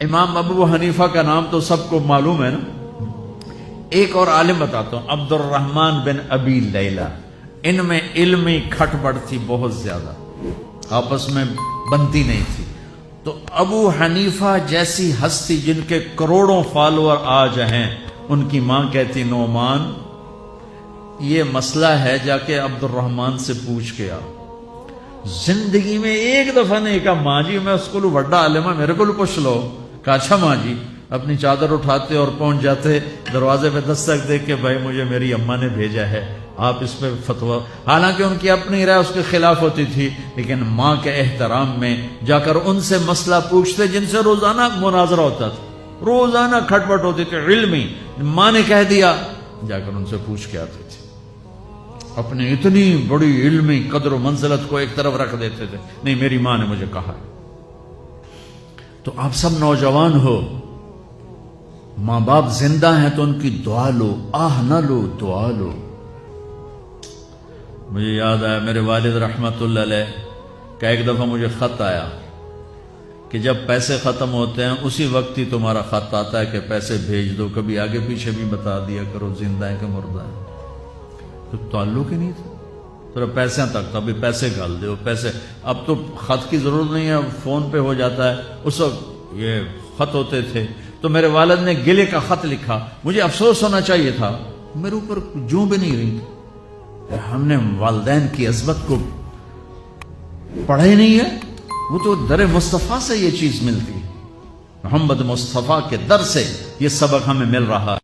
امام ابو حنیفہ کا نام تو سب کو معلوم ہے نا. ایک اور عالم بتاتا ہوں، عبد الرحمن بن ابی لیلہ. ان میں علمی کھٹ بڑھ تھی بہت زیادہ، آپس میں بنتی نہیں تھی. تو ابو حنیفہ جیسی ہستی جن کے کروڑوں فالوور آج ہیں، ان کی ماں کہتی نعمان یہ مسئلہ ہے، جا کے عبد الرحمن سے پوچھ کے آ. زندگی میں ایک دفعہ نہیں کہا ماں جی میں اس کو بڑا عالم ہے میرے کو پوچھ لو. کہا اچھا ماں جی. اپنی چادر اٹھاتے اور پہنچ جاتے دروازے پہ دستک دے کے بھائی مجھے میری اماں نے بھیجا ہے آپ اس پہ فتویٰ. حالانکہ ان کی اپنی رائے اس کے خلاف ہوتی تھی، لیکن ماں کے احترام میں جا کر ان سے مسئلہ پوچھتے جن سے روزانہ مناظرہ ہوتا تھا، روزانہ کھٹ پٹ ہوتی تھی علمی. ماں نے کہہ دیا جا کر ان سے پوچھ کے آتے تھے. اپنی اتنی بڑی علمی قدر و منزلت کو ایک طرف رکھ دیتے تھے، نہیں میری ماں نے مجھے کہا. تو آپ سب نوجوان ہو، ماں باپ زندہ ہیں تو ان کی دعا لو، آہ نہ لو، دعا لو. مجھے یاد آیا میرے والد رحمت اللہ علیہ کا ایک دفعہ مجھے خط آیا کہ جب پیسے ختم ہوتے ہیں اسی وقت ہی تمہارا خط آتا ہے کہ پیسے بھیج دو، کبھی آگے پیچھے بھی بتا دیا کرو زندہ ہے کہ مردہ ہے. تو تعلق ہی نہیں تھا، صرف پیسے تک تھا، ابھی پیسے گال دو پیسے. اب تو خط کی ضرورت نہیں ہے، فون پہ ہو جاتا ہے. اس وقت یہ خط ہوتے تھے. تو میرے والد نے گلے کا خط لکھا. مجھے افسوس ہونا چاہیے تھا، میرے اوپر جوں بھی نہیں رہی. ہم نے والدین کی عظمت کو پڑھا ہی نہیں ہے. وہ تو در مصطفیٰ سے یہ چیز ملتی ہے، محمد مصطفیٰ کے در سے یہ سبق ہمیں مل رہا ہے.